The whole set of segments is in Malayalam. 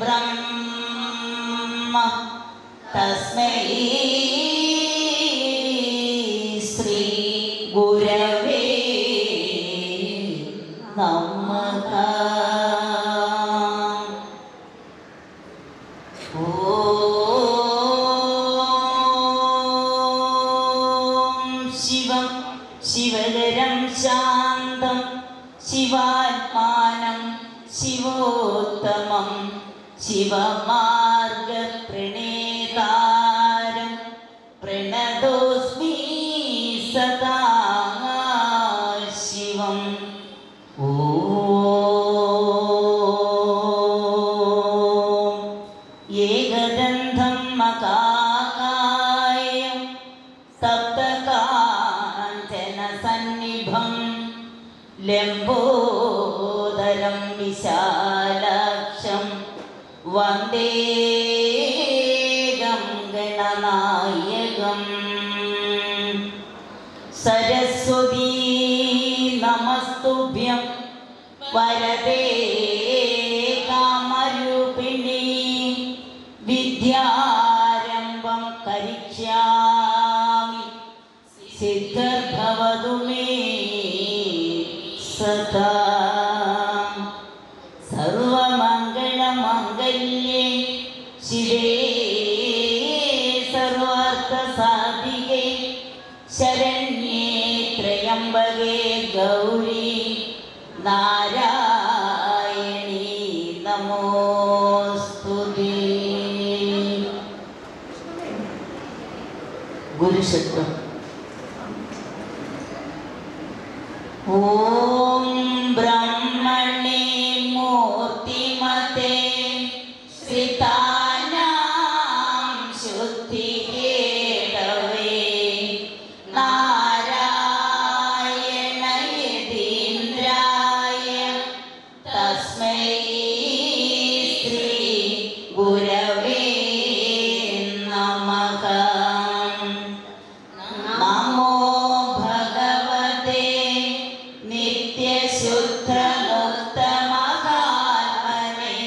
ब्रह्म तस्मै श्री गुरवे नमः। शिवं शिवधरं शान्तं शिवात्मानं शिवोत्तमं शिवमार्गप्रणेतारं प्रणतोऽस्मि सदा शिवम्। ॐ एकदन्तं मकाकायं सप्तकाञ्चनसन्निभं लम्बोदरं विशालाक्षं वन्देऽहं गणनायकम्। सरस्वती नमस्तुभ्यं वरदे कामरूपिणी विद्यारम्भं करिष्यामि सिद्धिर्भवतु मे सदा। सर्वमङ्गलमङ्गल्ये शिवे सर्वार्थसाधिके शरण्ये त्र्यम्बके गौरी नारायणी नमोस्तुते। गुरुशब्दम्। ॐ ब्रह्मणे मूर्तिमते श्रितानां शुद्धिहेतवे नारायण यतीन्द्राय तस्मै श्री गुरवे नमः। नमो भगवते नित्यशुद्धमुक्तमहात्मने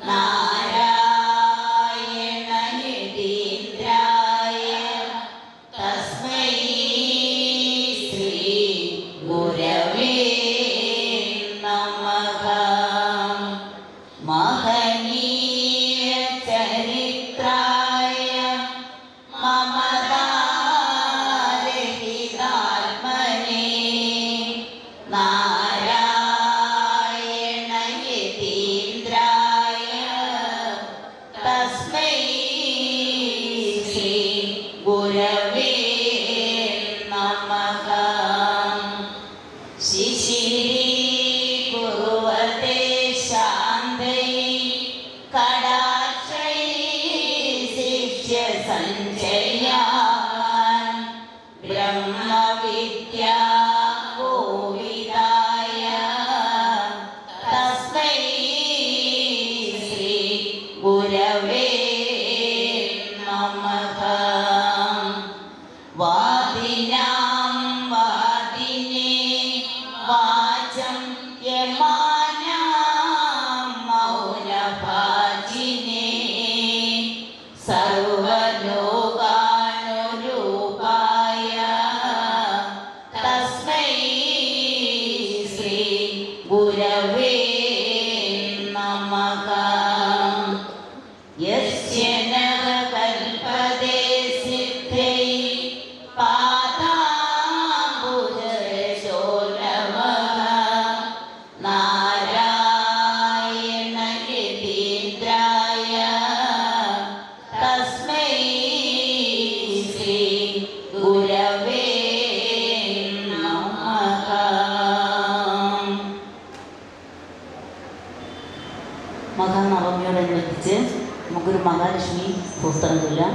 नारायण यतीन्द्राय तस्मै श्री गुरवे नमः। महनीय चरित्राय ममतारहितात्मने नारायण यतीन्द्राय तस्मै श्री गुरवे नमः। शिशिरीकुर्वते शान्तैः कटाक्षैः शिष्यसञ्चयान् ब्रह्मविद्या कोविदाय तस्मै श्री गुरवे नमः। वादिनां वादिने वाचं यमानां मौनभाजिने सर्वलोकानुरूपाय तस्मै श्री गुरवे नमः। यस्य नः कल्पते सिद्धै पादाम्बुजशोलभः नारायण यतीन्द्राय तस्मै श्री गुरवे नमः। മഹാനവമിയോടനുബന്ധിച്ച് നമുക്കൊരു മഹാലക്ഷ്മി പുസ്തകം ചൊല്ലാം.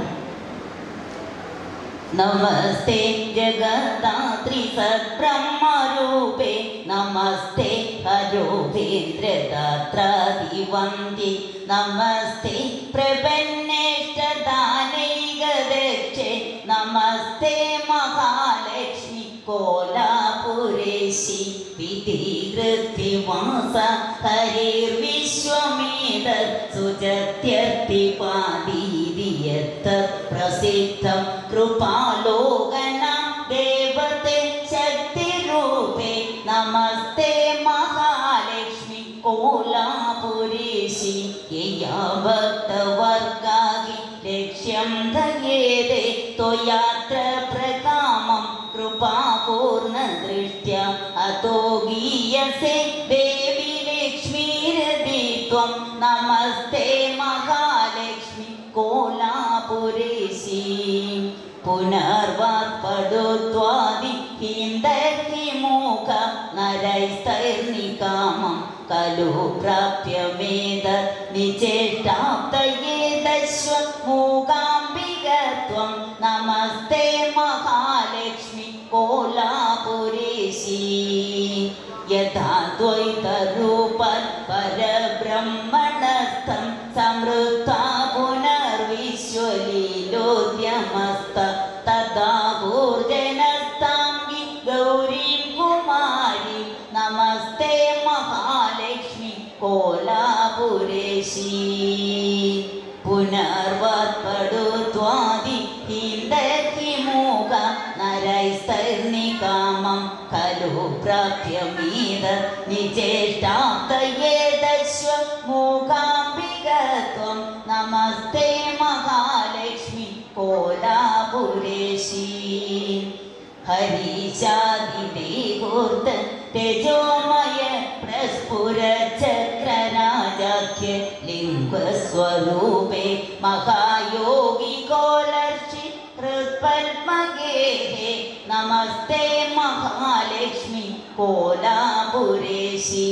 नमस्ते जगदात्री सद्ब्रह्मरूपे नमस्ते हरोपेन्द्रदात्रादिवन्द्ये नमस्ते प्रपन्नेष्टदानैकदक्षे नमस्ते महालक्ष्मी कोलापुरेशी विधिकृतिवास हरिर्विश्वमेतत् സുചത്യർത്തിപാദീരിയത്ത പ്രസിദ്ധം കൃപാലോകനാം ദേവത്തെ ശക്തിരൂപേ നമസ്തേ മഹാലക്ഷ്മി കോലാപുരീശി യയാ ഭക്തവർഗാകി ലക്ഷ്യം ദയേതേ ത്വയാത്ര പ്രകാമം കൃപാപൂർണദൃഷ്ട്യ അതോ ഗീയസേ ദേവി ലക്ഷ്മീരതി ത്വം നമസ്തേ മഹാലക്ഷ്മി കോലാപുരീശി പുനർവാത്പടുത്വാദി ഹിന്ദഹിമൂഖ നരൈസ്തൈർനികാമം കലു പ്രാപ്യമേത നിചേഷ്ടാപ്തയേതശ്വ മൂകാംബികത്വം നമസ്തേ മഹാലക്ഷ്മി കോലാപുരീശി യഥാ ദ്വൈതരൂപം പരബ്രഹ്മണസ്ഥം സമൃദ്ധാ പുനർവിശ്വലീലോദ്യമസ്ത തഥാ ഭൂർജനസ്താംഗി ഗൗരീം കുമാരി നമസ്തേ മഹാലക്ഷ്മി കോലാപുരീശി പുനർവാത്പടുത്വാദി ഹിന്ദഹിമൂഖ നരൈസ്തൈർനികാമം ഖലു പ്രാപ്യമീത നിചേഷ്ടാപ്തയേതശ്വ മൂകാംബികത്വം നമസ്തേ മഹാലക്ഷ്മി കോലാപുരീശി ഹരീശാദിദേവോർത്ത തേജോമയ പ്രസ്ഫുര ചക്രരാജാഖ്യ ലിംഗസ്വരൂപേ മഹായോഗി കോലർഷി ഹൃത്പത്മഗേഹേ നമസ്തേ മഹാലക്ഷ്മി കോലാപുരീശി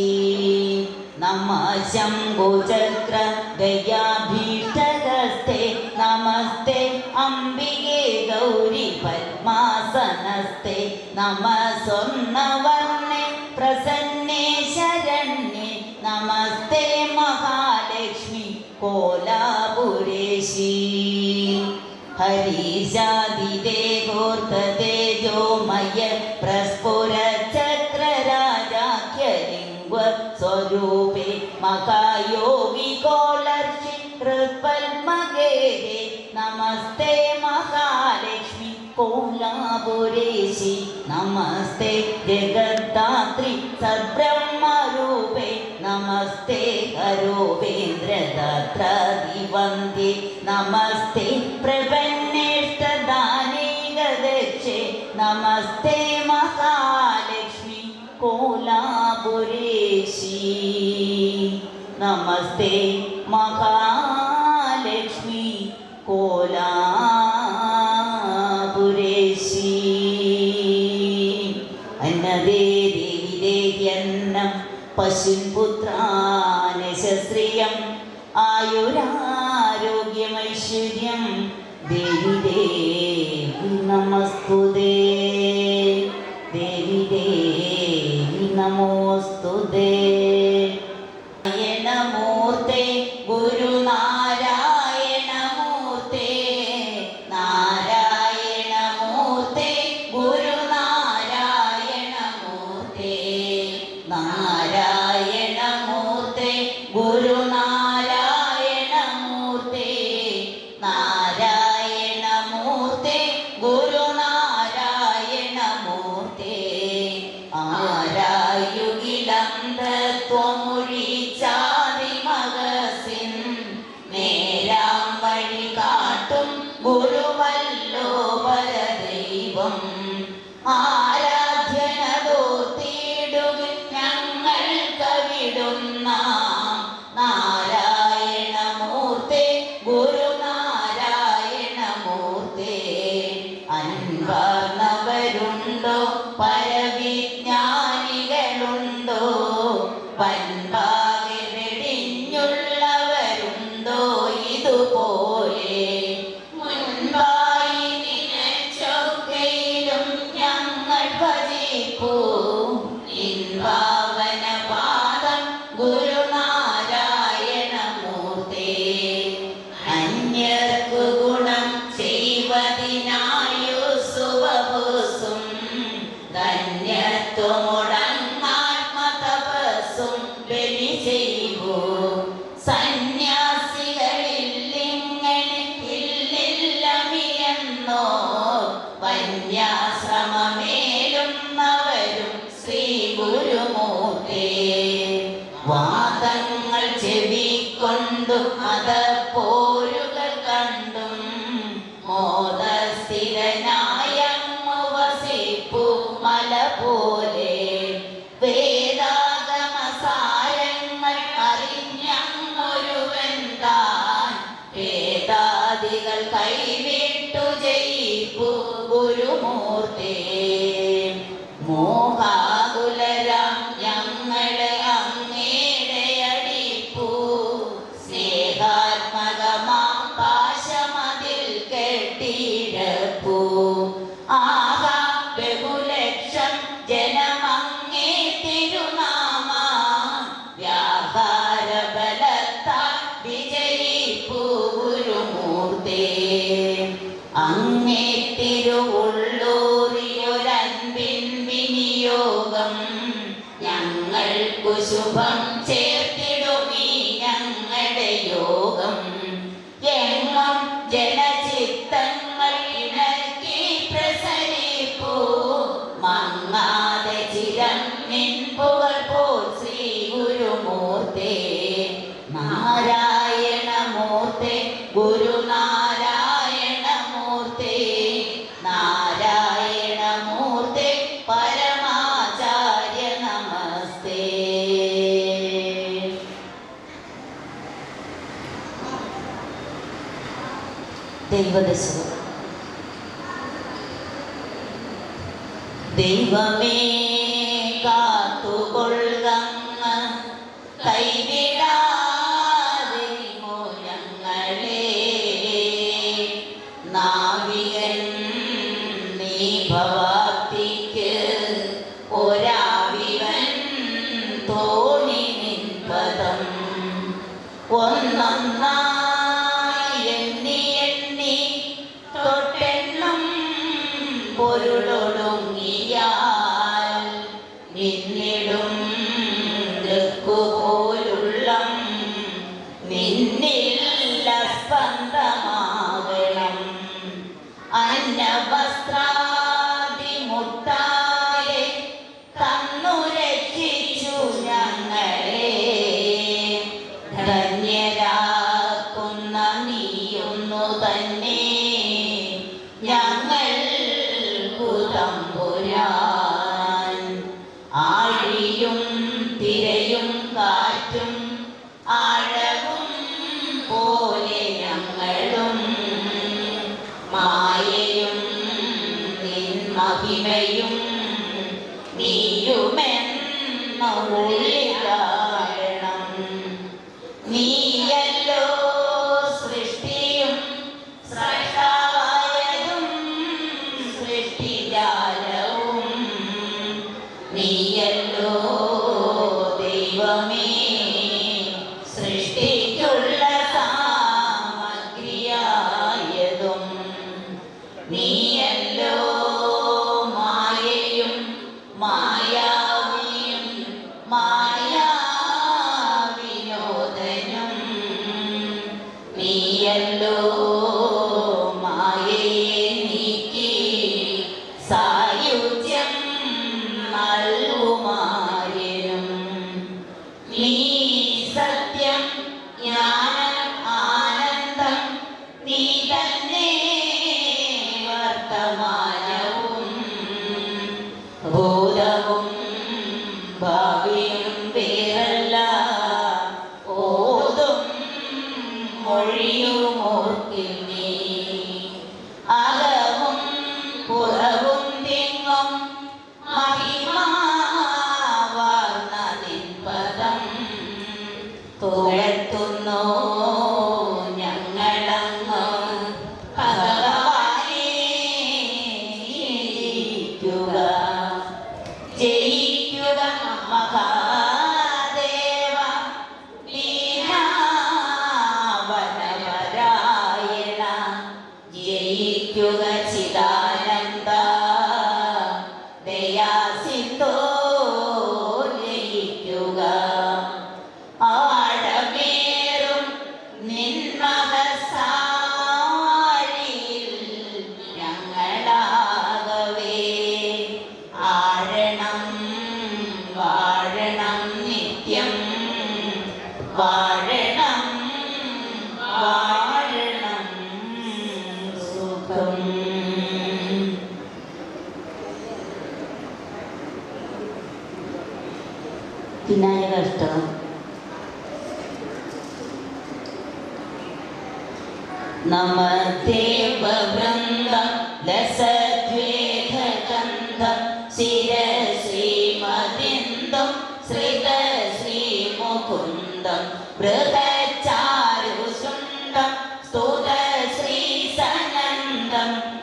നമ ശംഭുചക്ര ഗയാഭീഷ്ടഹസ്തേ നമസ്തേ അംബികേ ഗൗരി പദ്മാസനസ്തേ നമ സ്വർണവർണ്ണേ പ്രസന്നേ ശരണ്യേ നമസ്തേ മഹാലക്ഷ്മി കോലാപുരീശി ഹരീശാദിദേവോർത്തതേജോമയ പ്രസ്ഫുര ചക്രരാജാഖ്യലിംഗ സ്വരൂപേ മഹായോഗി കോലർഷി ഹൃത്പത്മഗേഹേ നമസ്തേ മഹാലക്ഷ്മി കോലാപുരീശി നമസ്തേ ജഗദ്ധാത്രി സദ്ബ്രഹ്മരൂപേ നമസ്തേ ഹരോപേന്ദ്രദാത്രാദിവന്ദ്യേ നമസ്തേ പ്രപന്നേഷ്ടദാനൈകദക്ഷേ നമസ്തേ മഹാലക്ഷ്മി കോലാപുരീശി നമസ്തേ മഹാലക്ഷ്മി കോലാപുരീശി അന്നദേ ദേവി ദേഹ്യന്നം പശുപുത്രാനശ്രിയം ആയുരാരോഗ്യമൈശ്വര്യം ദേവി ദേവി നമസ്തുതേ ദേവി ദേവി നമോസ്തുതേ നാരായണമൂർത്തേ ഗുരുനാരായണമൂർത്തേ നാരായണമൂർത്തേ ഗുരുനാരായണമൂർത്തേ നാരായണമൂർത്തേ ഗുരുനാരായണമൂർത്തേ നാരായണമൂർത്തേ ഗുരുനാരായണമൂർത്തേ ആരായുകിലന്തത്വമൊഴിച്ചാതിമകസിൻ നേരാം വഴി കാട്ടും ഗുരുവല്ലോ പരദൈവം ആരാധ്യനതോർത്തിടുകിൽ ഞങ്ങൾ കവിടുന്ന നാരായണമൂർത്തേ ഗുരുനാരായണമൂർത്തേ അൻപാർന്നവരുണ്ടോ പരവിജ്ഞാനികളുണ്ടോ വൻപാകെ വെടിഞ്ഞുള്ളവരുണ്ടോ ഇതുപോലെ മുൻപായി നിനച്ചൊക്കെയിലും ഞങ്ങൾ കൊണ്ടും മതപ്പോരുകൾ കണ്ടും മോദസ്ഥിരനായങ്ങു വസിപ്പു മല പോലെ വേദാഗമസാരങ്ങൾ അറിഞ്ഞൊരുവൻ താൻ വേദാദികൾ കൈവിട്ടു ജയിപ്പു ഗുരുമൂർത്തേ. മോഹാകുലരാം ഞങ്ങളെ അങ്ങയുടെ അടിപ്പു സ്നേഹാത്മകമാം പാശമതിൽ കെട്ടിടപ്പു. ആഹാ ബഹുലക്ഷം ജനമങ്ങേ തിരുനാമ വ്യാപാര ബലത്താൽ വിജയിപ്പു ഗുരുമൂർത്തേ. അങ്ങേ തിരുവുള്ളൂറിയൊരൻപിൻ വിനിയോഗം ഞങ്ങൾക്കു ശുഭം ചേർത്തിടുമീ ഞങ്ങളുടെ യോഗം. എങ്ങും ജനചിത്തങ്ങൾ ഇണക്കി പ്രസരിപ്പൂ മങ്ങാതെ ചിരം നിൻപുകൾ പോൽ ശ്രീ ഗുരുമൂർത്തേ. നാരായണമൂർത്തേ ഗുരുനാരായണമൂർത്തേ നാരായണമൂർത്തേ പരമാചാര്യ നമസ്തേ. ദൈവദശകം. ദൈവമേ കാത്തുകൊള്ളുക കൈവിടാതെ ഞങ്ങളെ. നാവികൻ നീ ഭവാപ്തിക്ക് ഒരാവിവൻ തോണി നിൻപദം ഒന്നൊന്നായി എണ്ണി എണ്ണി തൊട്ടെണ്ണം പൊരുളൊടുങ്ങിയാൽ നിന്നിടും ദൃക്കുപോലുള്ളം നിന്നിൽ സ്പന്ദമാകണം. അന്നവസ്ത്രാദിമുത്തായെ തന്നു രക്ഷിച്ചു ഞങ്ങളെ. ധന്യരാക്കുന്ന നീയൊന്നു തന്നെ ഞങ്ങൾക്കു തമ്പുരാൻ. ആഴിയും തിരയും കാറ്റും ആഴവും പോലെ ഞങ്ങളും മായയും നിൻ മഹിമയും നീയുമെന്നുള്ളിൽ കാണണം. നീയല്ലോ സൃഷ്ടിയും സ്രഷ്ടാവായതും സൃഷ്ടിജാലവും. നീയല്ലോ ദൈവമേ സൃഷ്ടിക്കുള്ള സാമഗ്രിയായതും. നീയല്ലോ മായയും മായാവിയും മായാവിനോദനും. നീയല്ലോ മായയെ നീക്കി സായുജ്യം നൽകുമാര്യനും. നീ സത്യം ജ്ഞാനം ആനന്ദം നീ തന്നെ വർത്തമാനവും ഭൂതവും ഭാവിയും വേറല്ല ഓതും മൊഴിയുമോ നമദേവവൃന്ദം ലസദ്വേഗന്ധം ശിരശ്രീമതിന്ദം ശ്രീമുകുന്ദം ബൃഹച്ചാരുശുണ്ഡം സ്തുതശ്രീസനന്ദം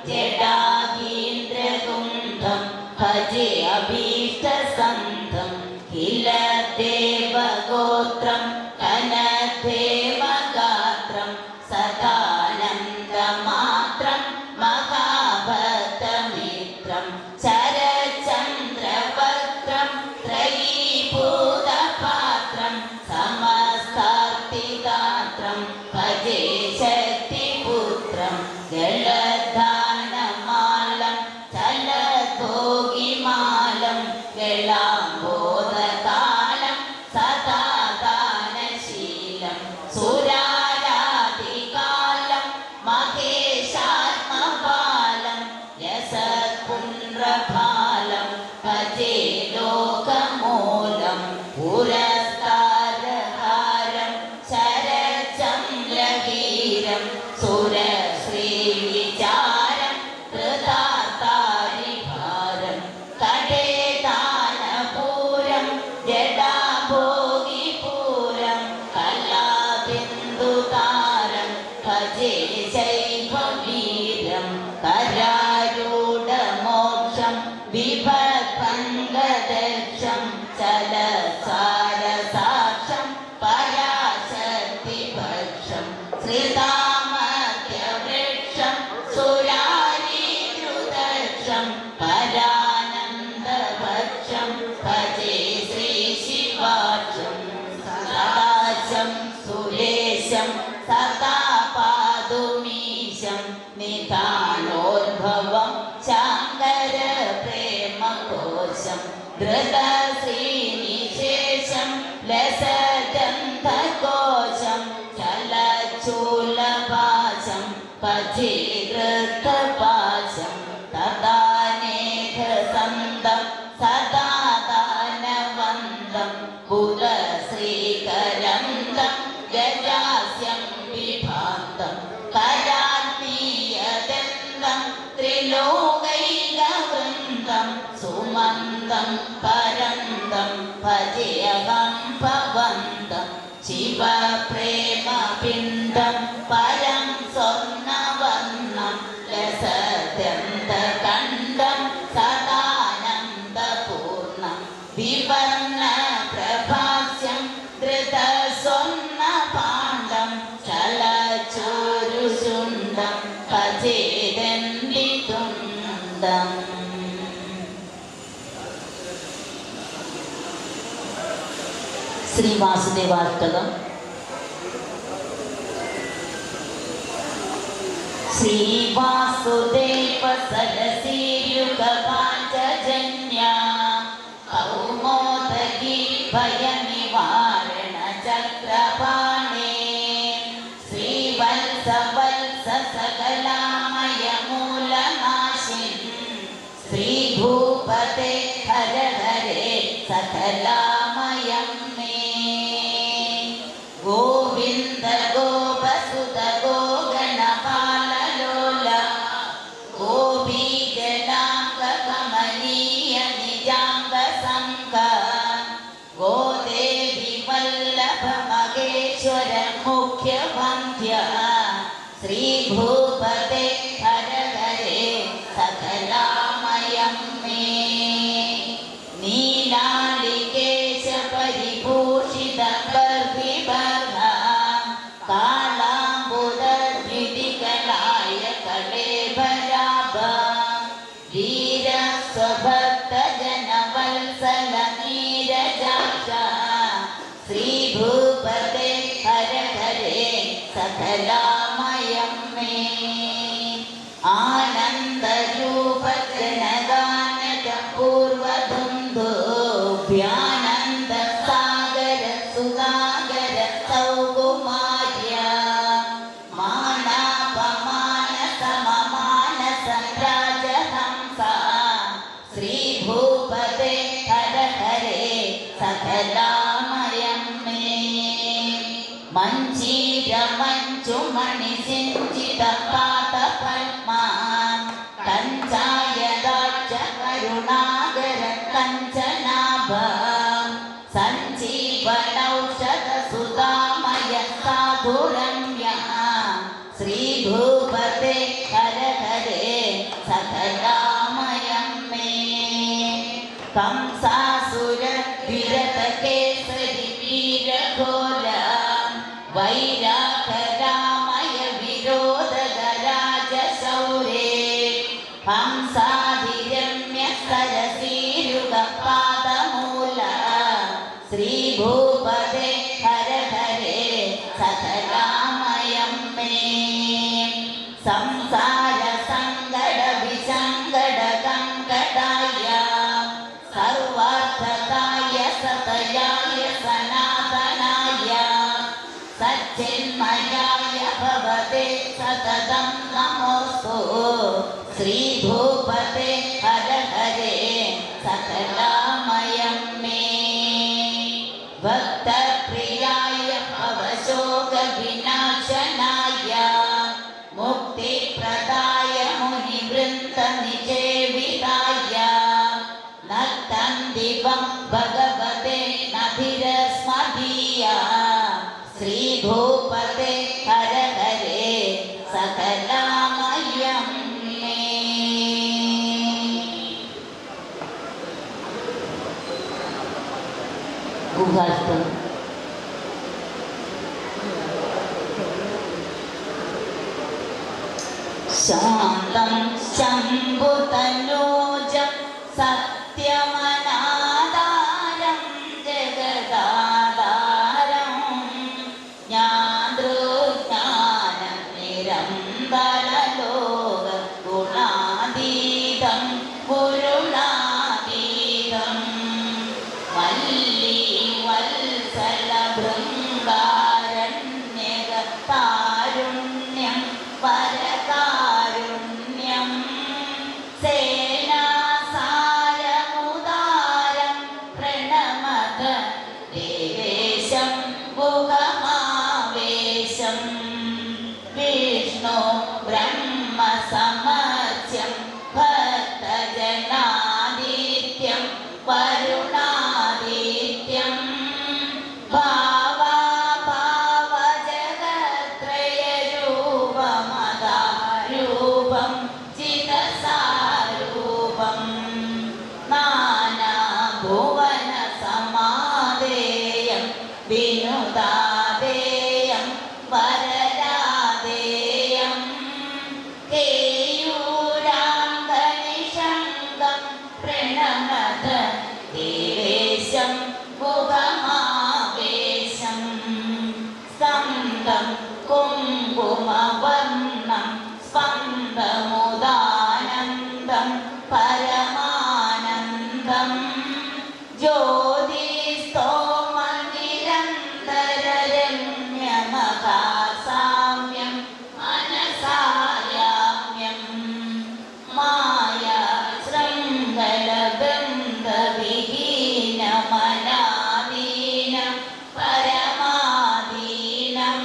ജടാകീന്ദ്രകുണ്ഡം ഭജേ അഭീഷ്ടസന്ധം കില ദേവഗോത്രം കനദേവഗാത്രം സദാനന്ദമാത്രം മഹാഭക്തമിത്രം ശരചന്ദ്രവക്രം ത്രയീഭൂതപാത്രം സമസ്താർത്തിദാത്രം ഭജേ ശക്തിപുത്രം ജലധാനമാലം ചലഭോഗിമാലം ഗളാംബോധകാലം സദാദാനശീലം സുരാരാധികാലം മഹേശാത്മപാലം യസത്പുണ്ഡ്രഭാലം ഭജേ ലോകമൂലം പുരസ്കാരഹാരം ശരചന്ദ്രഹീരം സുരശ്രീവിചാരം കൃതാർത്താരിഭാരം കടേദാനപൂരം ജടാഭോഗിപൂരം കലാബിന്ദുതാരം ഭജേ ശൈവവീരം കരാരൂഢമോക്ഷം വിഭവംഗദക്ഷം ചലസാരസാക്ഷം പരാശക്തിഭക്ഷം ശ്രീതാമത്യവൃക്ഷം സുരാരീദ്രുതക്ഷം പരാനന്ദഭക്ഷം ഭജേ ശ്രീശിവാക്ഷം സദാശം സുരേശം സദാപാദുമീശം നിധാനോദ്ഭവം ശങ്കര പ്രേമകോശം ധൃതശ്രീനിശേഷം ലസഗന്ധകോശം ചലചൂലപാശം ഭജേ ധൃതപാശം തദാനേഘസന്തം സദാദാനവന്തം ബുധശ്രീകരന്തം ഗജാസ്യം വിഭാന്തം കരാത്മീയദന്തം ത്രിലോകൈകവൃന്ദം സുമന്തം പരന്തം ഭജേയഹം ഭവന്തം ശിവപ്രേമപിണ്ഡം പരം സ്വർണവർണം ലസത്യന്തകണ്ഠം സദാനന്ദപൂർണം വിവർണപ്രഭാസ്യം ധൃതസ്വർണപാണ്ഡം ചലചോരുശുണ്ഡം ഭജേദണ്ഡിതുണ്ഡം. ശ്രീ വാസുദേവാഷ്ടകം. ശ്രീ വാസുദേവ സരസീയുഗപാഞ്ചജന്യ കൗമോദഗി ഭയനിവാരണ ചക്രപാണേ ശ്രീവത്സവത്സ സകലാമയ മൂലനാശിൻ ശ്രീഭൂപതേ ഹര ഹരേ സകലാമയം മേ ഗോവിന്ദ ഗോപസുത ഗോഗണപാലലോല ഗോപീജനാംഗ കമനീയ നിജാംഗ സംഘ ഗോദേവി വല്ലഭ മഹേശ്വര മുഖ്യവന്ധ്യ ശ്രീഭൂപതേ ഹര ഹരേ സകലാമയം മേ നീലാളികേശ പരിഭൂഷിത ബർഹിബർഹ കാളാംബുദദ്വിതികലായ കളേബരാഭ ധീരസ്വഭക്ത ജനവത്സല നീരജാക്ഷ ശ്രീഭൂപതേ ഹര ഹരേ സകലാമയം മേ ആനന്ദരൂപ ജനഗാനക പൂർവധുന്ധുഭ്യാനന്ദ സാഗര സുധാകര സൗകുമാര്യ മാനാപമാന സമമാനസ രാജഹംസ ശ്രീഭൂപതേ ഹര ഹരേ സകലാമയം മേ മഞ്ജ ചീരമഞ്ചുമണി സിഞ്ചിത പാദപത്മാം കഞ്ചായദാക്ഷ കരുണാകര കഞ്ചനാഭം സഞ്ജീവനൗഷധ സുധാമയ സാധുരമ്യ ശ്രീഭൂപതേ ഹര ഹരേ സകലാമയം മേ कंसासुर विरत केसरी वीरघोर वैराखरामय विरोधगराज शौरे हंसाधिरम्य सरसीरुग पादमूल श्रीभूपते हर हरे सकलामयं मे संसार संगड विसंगड कंकटाय सर्वार्थकाय सतयाय सनातनाय सच्चिन्मयाय भवते सततं नमोऽस्तु श्रीभूपते हर हरे सकलामयं मे भक्तप्रियाय भवशोकविनाशनाय मुक्तिप्रदाय मुनिवृन्दनिसेविताय नक्तं दिवं भगवते नभिरस्मदीया श्रीभूपते हर हरे सकलामयं मे गुहास्तु शान्तं शम्भुतनूजं सत्यमनाधारं जगदाधारं ज्ञानदृज्ञानं निरन्तरलोकगुणातीतं गुरुणातीतं वल्लीवत्सलभृङ्गारण्यगतारुण्यं परकारुण्यं सेनासारमुदारं प्रणमत देवेशं गुहमावेशं विष्णु ब्रह्मसमर्च्यं भक्तजनादित्यं वरुणादित्यं भावाभावजगत्रयरूपमदारूपं चिदसारूपं नानाभुवनसमादेयं विनुदादेयं वरदादेयं केयूराङ्गनिषङ्गं प्रणमत देवेशं गुहमावेशं स्कन्दं कुङ्कुमवर्णं स्पन्दमुदानन्दं परमानन्दं ज्योतिस्तोमनिरन्तररम्यमहासाम्यं मनसायाम्यं माया शृङ्गलबन्धविहीनमनादीनं परमादीनं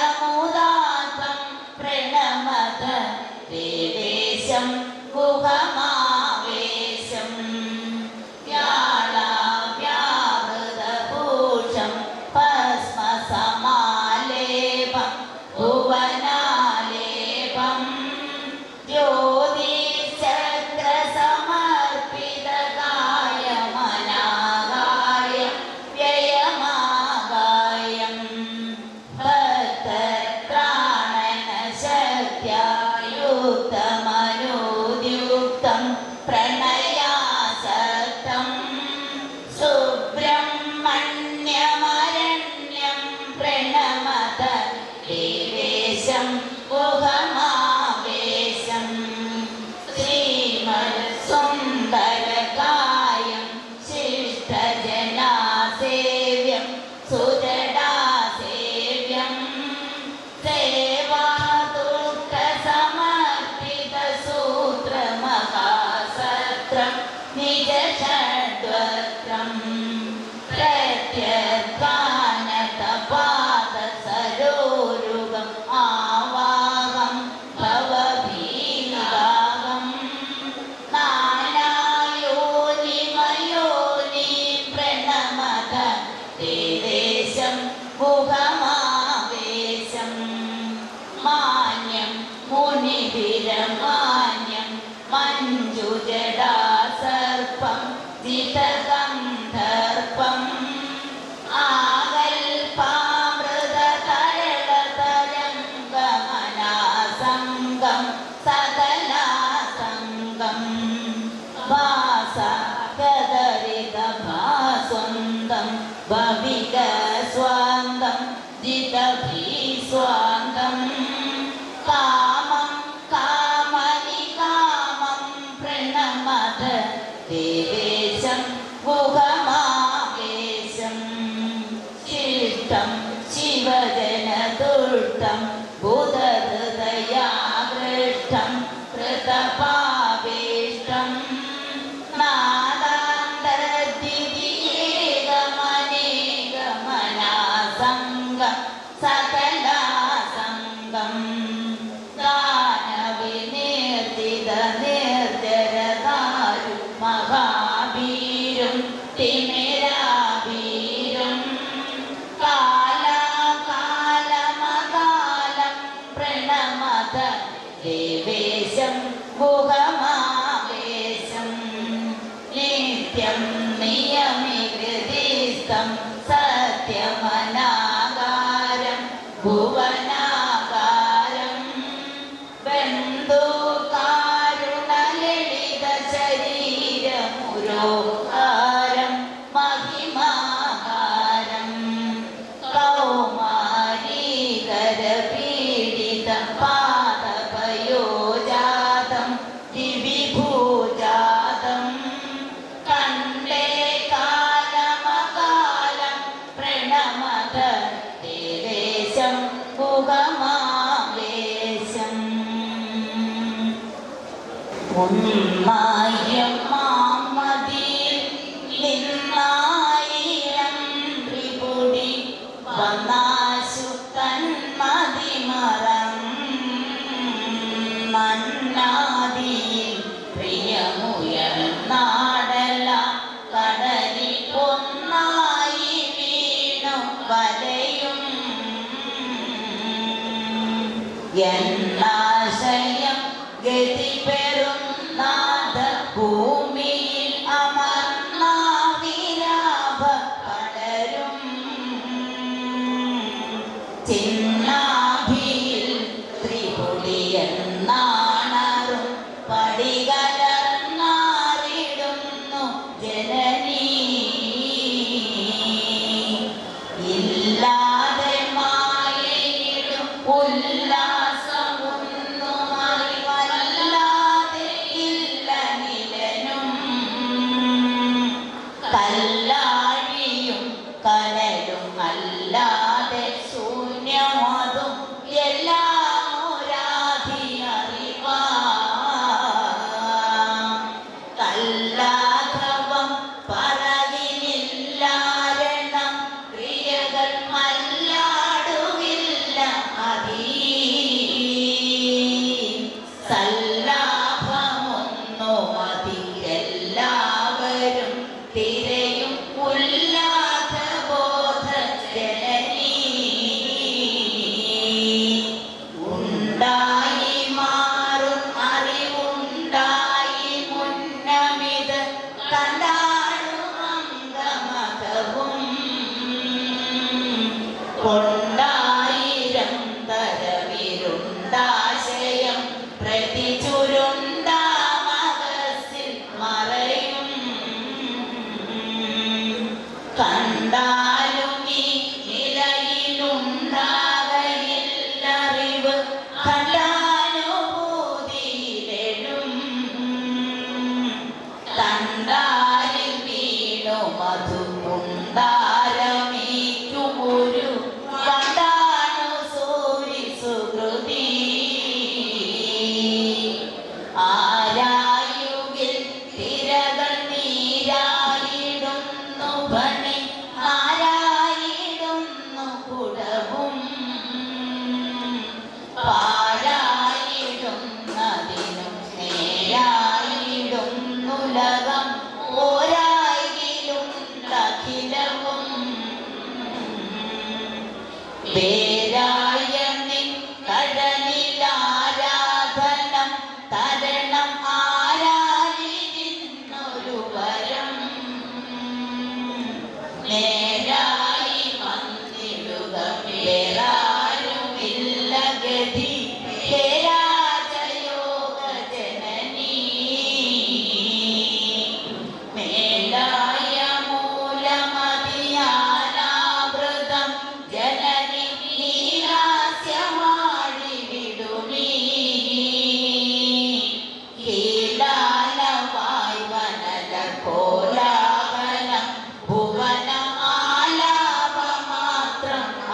शोकाभेदमुदातं प्रणमत देवेशं गुहमावेशं व्याळाव्याहृतभूषं भस्मसमालेपं भुवनालेपं ज्योतिश्चक्रसमर्पितकायमनागाय व्ययमागायम् ഗുഹമാവേശം മാന്യം മുനിഭിരമാന്യം മഞ്ജുജടാ സർപ്പം ജിതഗന്ധർപ്പം ആകൽപാമൃതതരളതരംഗമനാസംഗം സകലാസംഗം ഭാസകദരിതഭാസ്വന്തം ഭവികസ്വാന്തം ജിതഭീസ്വാന്തം കാമം കാമനികാമം പ്രണമത ദേവേശം ഗുഹമാവേശം ശിഷ്ടം ശിവജനതുഷ്ടം ബുധഹൃദയാകൃഷ്ടം കൃതപാവേഷ്ടം നാദാന്തരദ്വിതീയഗമനേഗമനാസംഗം സകലാസംഗം ദാനവിനിർജിത നിർജരദാരു മഹാഭീരും തിമിരാഭീരും കാലാകാലമകാലം പ്രണമത ദേവേശം ഗുഹമാവേശം നിത്യം നിയമികൃതിസ്ഥം സത്യമനാകാരം ഭുവനാകാരം ബന്ധുകാരുണലളിത ശരീരമുരോഹാരം മഹിമാകാരം കൗമാരീകരപീഡിത പാദപയോജാതം ദിവിഭൂജാതം കണ്ടേ കാലമകാലം പ്രണമത ദേവേശം ഗുഹമാവേശം ഒന്നായിരം മാമതിയിൽ നിന്നായിരം ത്രിപുടി വന്നാശു തന്മതിമറം മന്നാദിയിൽ പ്രിയമുയർന്നാടല കടലിൽ ഒന്നായി വീണു വലയും എന്നാശയം ഗതിപെറും നാഥ ഭൂമിയിൽ അമർന്നാവിരാഭ പടരും ചിന്നാഭിയിൽ ത്രിപുടിയെന്നാണറും പടികലർന്നാറിടുന്നു ജനനീ ഇല്ലാതെ മായയിടും ഉല്ലാസമൊന്നും അറിവല്ലാതെ ഇല്ല നിലനും കല്ലാഴിയും കനലും അല്ലാതെ ശൂന്യമതും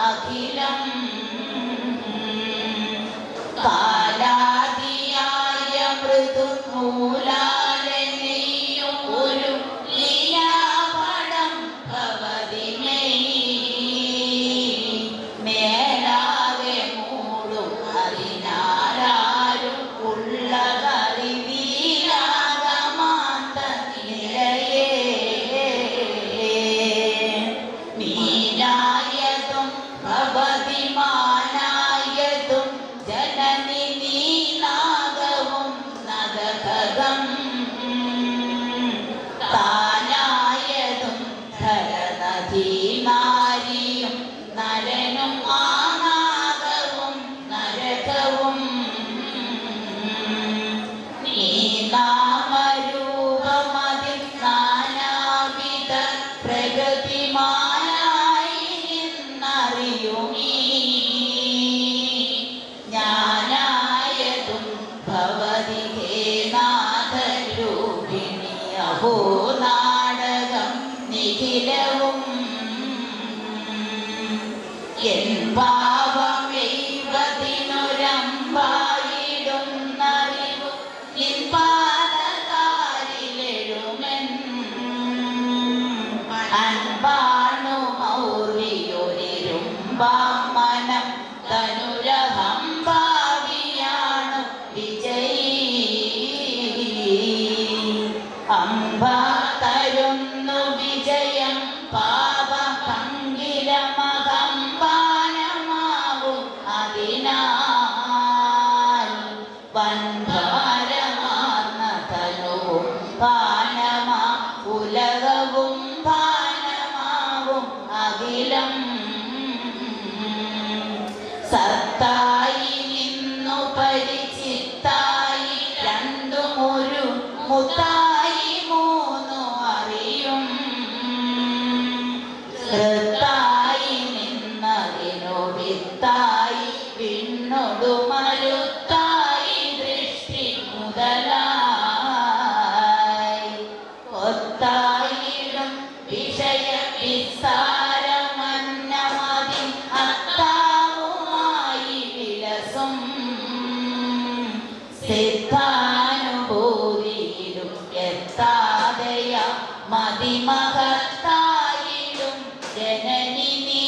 അഖിലം കാലാദിയായ മൃദുമൂലാലെ നെയ്യും ഒരു ലീലാപടം ഭവതിമേ മേലാകെ മൂടും അതിനാരും ഉള്ളതറിവീരാഗമാന്ത നിലയേ മീനായതും ഭവതിമാനായതും ജനനി നീനാഗവും നഗകം താനായതും ധരനദീനാരിയും നരനും ആനാഗവും നരകവും നീനാമരൂപമതിൽ നാനാവിധ പ്രകൃതിമാനായി നിന്നറിയുമീ ജ്ഞാനായതും ഭവതി ഹേ നാഥരൂപിണി അഹോ നാടകം നിഖിലവും എൻ പാവമെയ്വതിനൊരമ്പായിടുന്നറിവു നിൻ പാദകാരിലെഴുമെൻ അൻപാണു മൗര്യൊരിരുമ്പാം മനം തനുരഹംഭാവിയാണു വിജയീ അംബ തരുന്നു വിജയം പാപഭംഗിലമകമ്പാനമാവും അതിനാൽ വൻഭാരമാർന്ന തനുവും പാനമാ ഉലകവും പാനമാവും അഖിലം സത്തായി നിന്നു പരിചിത്തായി രണ്ടും ഒരു മുത്തായി മൂന്നു അറിയും ഹൃത്തായി നിന്നതിനു വിത്തായി വിണ്ണൊടു മരുത്തായി ദൃഷ്ടി മുതലായി ഒത്തായിടും വിഷയ വിസ്താരമന്നമതി അത്താവുമായി വിലസും സിദ്ധാനുഭൂതിയിലും എത്താതെയ മതിമഹത്തായിടും ജനനി നീ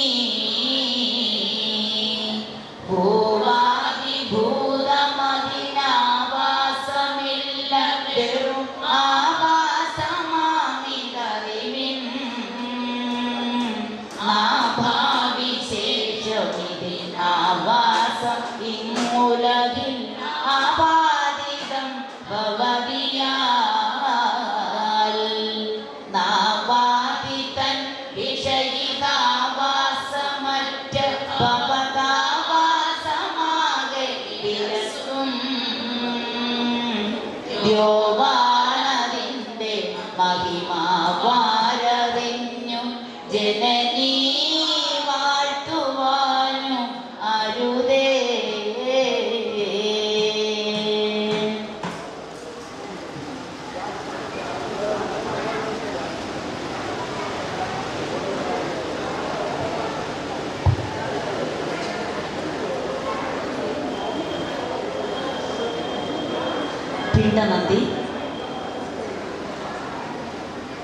ഭൂവാദിഭൂതമതിനാവാസമില്ല വെറും ആവാസമാമിതറിവിൻ ആഭാവിശേഷമിതിനാവാസം ഇങ്ങുലകിൽ ആപാദിതം ഭവതിയാൽ നാവാദിതൻ വിഷയിതാവാസമറ്റ ഭവതാവാസമാകെ വിലസും ദ്യോവാനതിൻ്റെ മഹിമാവാരറിഞ്ഞു ജനനീ വാഴ്ത്തുവാനും അരുതേ പിണ്ടനന്ദി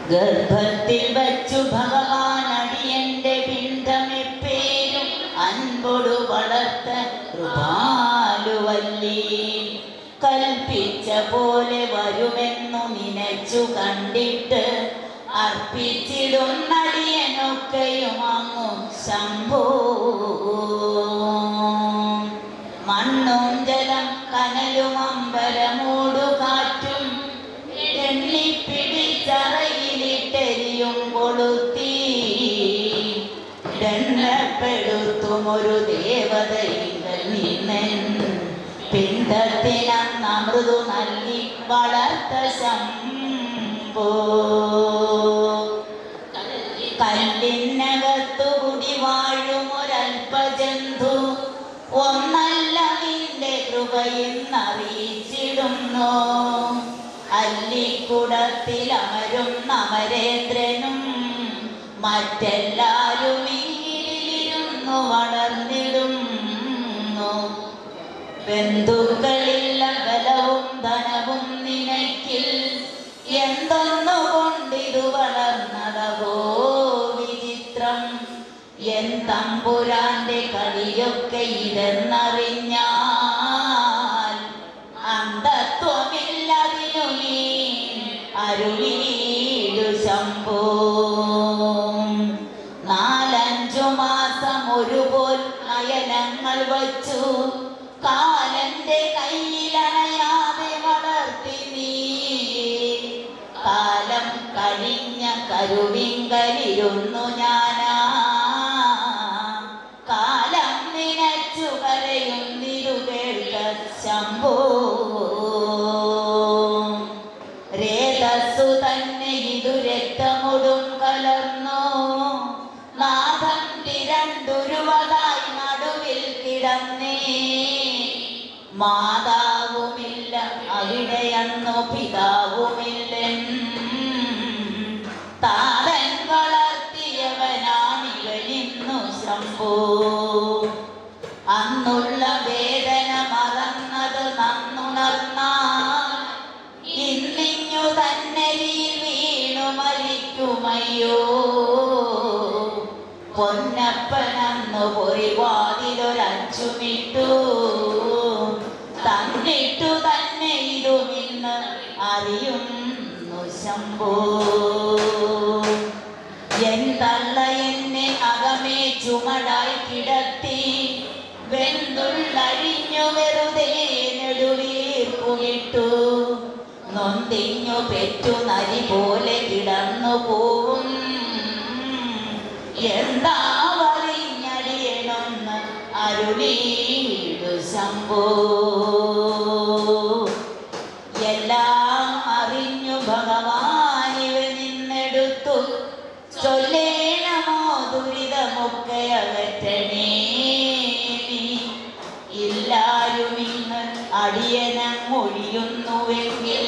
ഗർഭത്തിൽ വച്ചു ഭഗവാൻ അടിയന്റെ പിണ്ടമെപ്പേരും അൻപൊടു വളർത്ത കൃപാലുവല്ലി കൽപ്പിച്ച പോലെ വരുമെന്നു നിനച്ചു കണ്ടിട്ട് അർപ്പിച്ചിടുന്നടിയനൊക്കെയും അങ്ങു ശംഭോ മണ്ണും ജലം കനലും അമ്പലമൂടു കാറ്റും എണ്ണിപ്പിടിച്ചറയിലിട്ടെരിയും കൊളുത്തി എണ്ണപ്പെടുത്തുമൊരു ദേവതയിങ്കൽ നിന്നൻ പിണ്ടത്തിനന്ന് അമൃതു നൽകി വളർത്ത ശംഭോ കല്ലിനകത്തു കുടി വാഴും ഒരൽപജന്തു ഒന്നല്ല നിന്റെ കൃപയെന്നറിയിച്ചിടുന്നു അല്ലിക്കുടത്തിലമരും അമരേന്ദ്രനും മറ്റെല്ലാരും ഇങ്ങിലിരുന്നു വളർന്നു വളർന്നിടുന്നു. ബന്ധുക്കളില്ല ബലവും ധനവും നിനക്കിൽ, എന്തൊന്നു കൊണ്ടിതു വളർന്നതവോ വിചിത്രം. എൻ തമ്പുരാന്റെ കളിയൊക്കെ ഇതെന്നറിഞ്ഞാൽ അന്ധത്വമില്ലതിനു നീ അരുളീടു ശംഭോ. 4-5 മാസം ഒരുപോൽ നയനങ്ങൾ വച്ചു കാലന്റെ കയ്യിലണയാതെ വളർത്തി നീ. കാലം കഴിഞ്ഞ കരുവിങ്കലിരുന്നു ഞാനാ, കാലം നിനച്ചു കരയുന്നിരു കേൾക്ക ശംഭോ. രേതസ്സു തന്നെ ഇതു രക്തമൊടും കലർന്നു, നാഥൻ തിരണ്ടുരുവതായി നടുവിൽ കിടന്നേ. മാതാവുമില്ല അവിടെയന്നു പിതാവുമില്ലൻ, താതൻ വളർത്തിയവനാണിവനിന്നു ശംഭോ. അന്നുള്ള വേദന മറന്നത് നന്നുണർന്നാൽ ഇന്നിഞ്ഞു തന്നലിൽ വീണു മരിക്കുമയ്യോ. പൊന്നപ്പനന്നു പോയി വാതിലൊരച്ചുമിട്ടു, തന്നിട്ടു തന്നെ ഇതുമിന്ന് അറിയുന്നു ശംഭോ. എൻ തള്ള എന്നെ അകമേ ചുമടായി കിടത്തി, വെന്തുള്ളഴിഞ്ഞു വെറുതെ നെടുവീർപ്പുവിട്ടു. നൊന്തിഞ്ഞു പെറ്റു നരി പോലെ കിടന്നു പോവും, എന്താ വറിഞ്ഞടിയണമെന്ന് അരുളീടു ശംഭോ. എല്ലാം അറിഞ്ഞു ഭഗവാനിവ നിന്നെടുത്തു, ചൊല്ലേണമോ ദുരിതമൊക്കെ അകറ്റണേ നീ. എല്ലാരുമിന്ന് അടിയനങ്ങൊഴിയുന്നുവെങ്കിൽ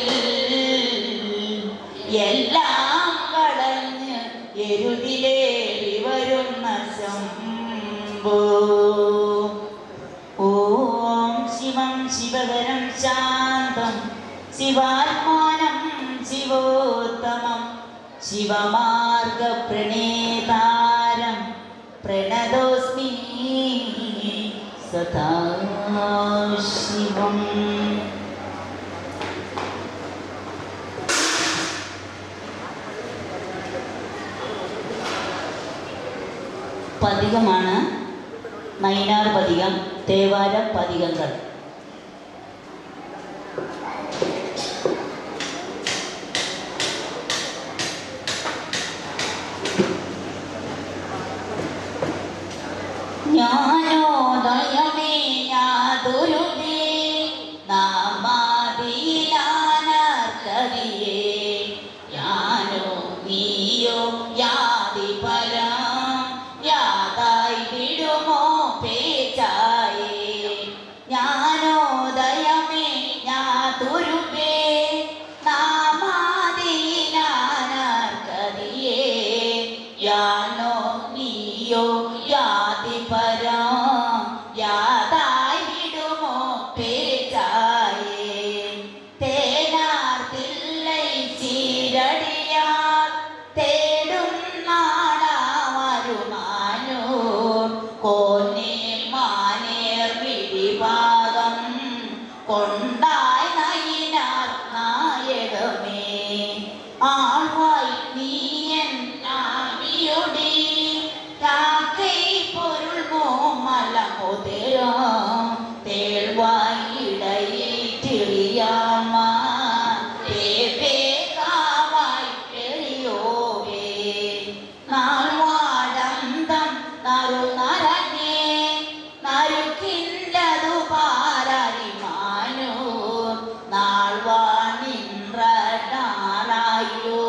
എല്ലാം കളഞ്ഞ് എരുതിലേറി വരുന്ന ശംഭോ. ഓം ശിവം ശിവകരം ശാന്തം ശിവാത്മാനം ശിവോത്തമം, ശിവമാർഗ പ്രണേതാരം പ്രണതോസ്മി സദാശിവം. പതികമാണ് നൈനാർ പതികം, തേവാര പതികങ്ങൾ. ജ്ഞാനോദയമേ യാതൊരുവേ നാമാദിയിലാനർക്കതിയേ. യാനോ നീയോ യാതി പരം, യാതായി വിടുമോ പേച്ചായേ. ജ്ഞാനോദയമേ യാതൊരുവേ നാമാദിയിലാനർക്കതിയേ. യാനോ നീയോ യാതി പരം, യാതായി വിടുമോ പേച്ചായേ. തേനാർത്തില്ലൈ ചീരടിയാർ തേടും നാടാമരുമാനൂർ. കോന്നേ മാനേർ വിടിഭാഗം കൊണ്ടായി നയിനാർ നായകമേ. ആൾവായി നീയൻ നാവിയൊടി കാക്കൈ പൊരുൾ മോമലമുതിരോ. തേൾവായി ഇടയിട്ടിളിയാമ തേവേ കാവായി എളിയോവേ. നാൾവാടന്തം നറുനരനേ നരുക്കില്ലതു പാരറിമാനൂർ. നാൾവാണിന്ദ്രനാളായോ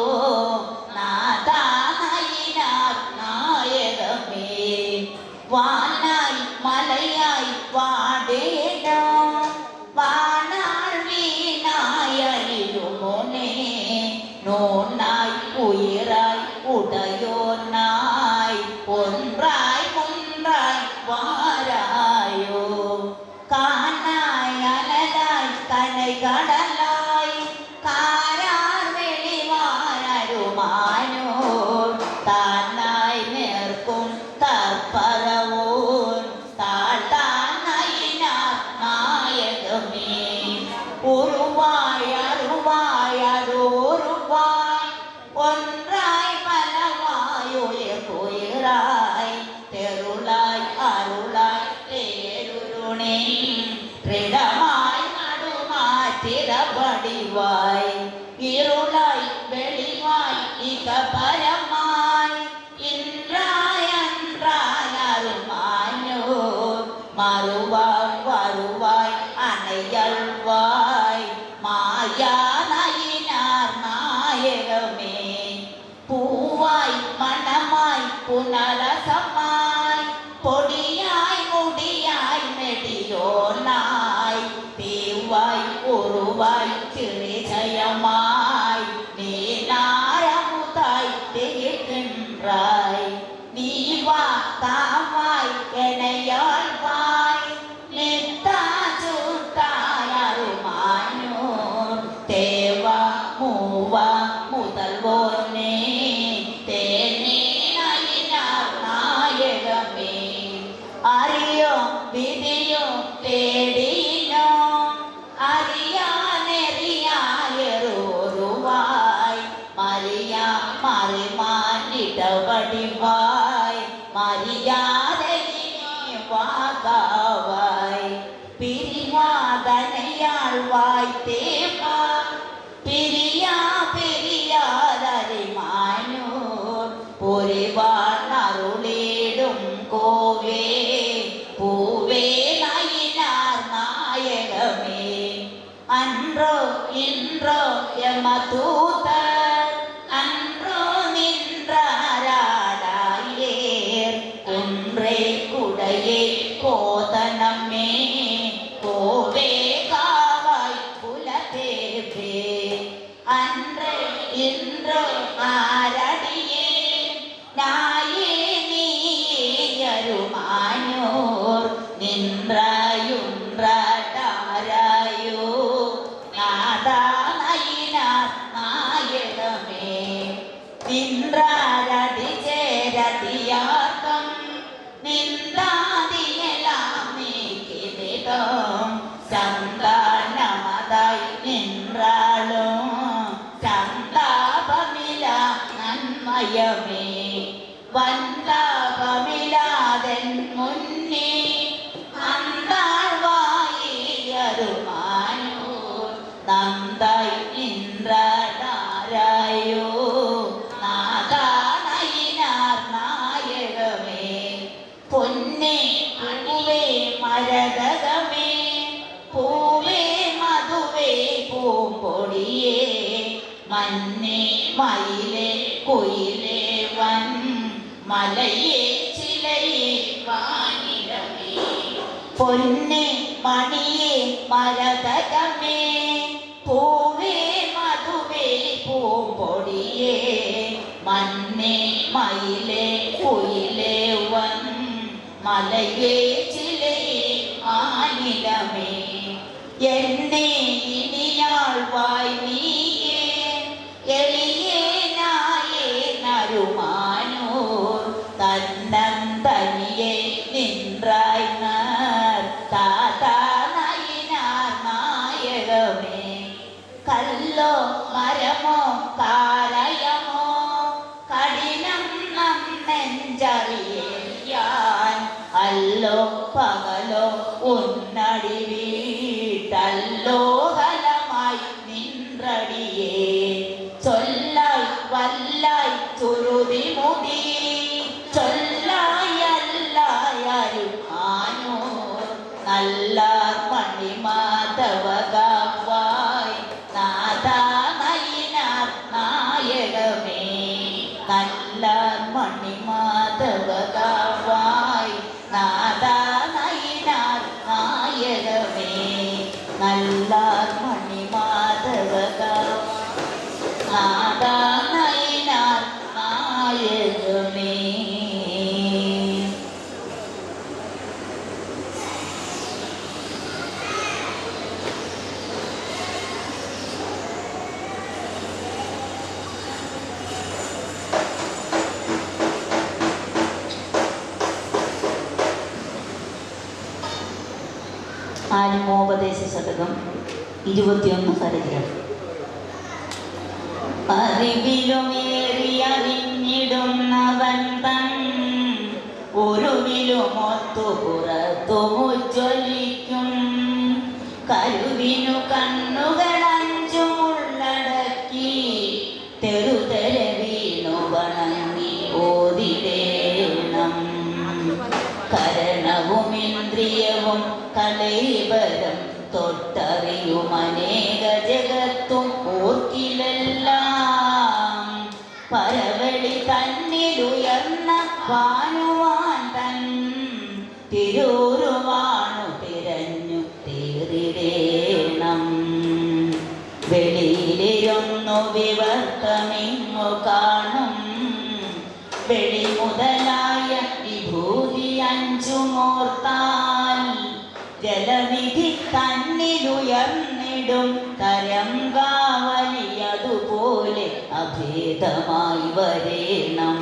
നാഥാ നയിനാർ നായകമേ. വാനായി മലയായി വാടേടോ, വാനാൾ വീണായഴിയുമോനെ. നോനായി ഉയരായി ഉടയോനായി ഒன்றாய் ஒன்றாய் വാരായോ കാനായി അനലായി കനൈ കടലായി കാരാർ വെളിവാരരുമാനോ താനായി നേർക്കും തർപ്പരവും താഴ്ത്താനയിനാർ നായകമേ ഉരുവായി അരുവായി അരുവായി ഒன்றாய் பலவாயுயிராய் தெருளாய் அருளாய் தேருணே திடமாய் நடுமாய் திறபடிவாய் இருளாய் வெளிவாய் இக பரமாய் இன்றாய் அன்றாய் அருமாயோ மறுவாய் வருவாய் அணையல்வாய் மாயா நயினார் நாயகமே பூவாய் மணமாய் புனரசமாய் பொடியாய் முடியாய் நெடியோனாய் தீவாய் உருவாய் கிளிஜயமாய் நீ நாரமுதாய் திகின்றாய் நீ வா தாமாய் எனையாழ்வாய் நித்தா சுட்டாய் அருமானோர் தேவா மூவா முதல்வோனே தேனே நயினார் நாயகமே அறியோ விதியோ தேடினோ அறியா நெறியாயருவாய் மரியா மறிமானிடவடிவாய் மரியாதையினே வாகாவாய் பிரிவாதனையாழ்வாய் தேவா பிரியா பெரியாதறிமானோர் பொறிவான் அருளேடும் கோவே பூவே நயினார் நாயகமே அன்றோ இன்றோ எமதூதர் அன்றோ நின்றாராடாயேர் குன்றே குடையே கோதனமே கோவே காவாய் குலதேவே அன்றே இன்றோ ஆரடியே நாயே நீயருமானோர் நின்றாயுன்றாடாராயோ நாதா நயினார் நாயகமே நின்றாரடி சேரடியார்க்கம் நின்றாதியலாமே கிதிடம் சந்தானமதாய் நின்றாலும் சந்தாபமில நன்மயமே வந்தாபமிலாதன் முன்னே அந்தாழ்வாயருமானோர் நந்தாய் நின்றாராயோ நாதா நயினார் நாயகமே பொன்னே பூவே மரகதமே பூவே மதுவே பூம்பொடியே மன்னே மயிலே குயிலே வன் மலையே சிலையே வானிடமே பொன்னே மணியே மரதகமே பூவே மதுவே பூம்பொடியே மன்னே மயிலே குயிலே வன் மலையே சிலையே வானிடமே என்னே இனியாழ்வாய் நீயே எளியே நாயே நருமானோர் தன்னந்தனியே நின்றாய் நார் தாதா நயினார் நாயகமே கல்லோ மரமோ காரயமோ கடினம் நம் நெஞ்சறியான் அல்லோ பகலோ உன்னடி வீட்டல்லோ கலமாய் நின்றடியே சொல்லாய் வல்லாய் சுருதி முடி சொல்லாய் அல்லாய் அருமானோர் நல்லார் மணி மாதவகாவாய் நாதா நயினார் நாயகமே நல்லார் மணி மாதவகாவாய் நாதா நயினார் நாயகமே நல்லார் மணி மாதவகாவாய் நாதா நயினார் நாயகமே ആത്മോപദേശ ശതകം 21 പാരഗ്രാഫ്. അറിവിലുമേറിയറിഞ്ഞിടുന്നവൻ തൻ ഒരുവിലുമൊത്തു പുറത്തു മുജ്വലിക്കും. കരുവിനു കണ്ണുകളഞ്ചുമുള്ളടക്കി തെറുതെര വീണു വണങ്ങി ഓതിടേണം. കരണവും ഇന്ദ്രിയവും കലൈബരം തൊട്ടറിയുമനേക ജഗത്തും ഓർക്കിലെല്ലാം. പരവളി തന്നിലുയർന്ന വാനുവാൻ തൻ തിരൂരുവാണു തിരഞ്ഞു തീറിടേണം. വെളിയിലിരുന്നു വിവർത്തമിങ്ങു കാണും വെളി മുതലായ വിഭൂതി അഞ്ചുമോർത്താൽ ജലനിധി തന്നിലുയർന്നിടും തരംഗാവലിയതുപോലെ അഭേദമായി വരേണം.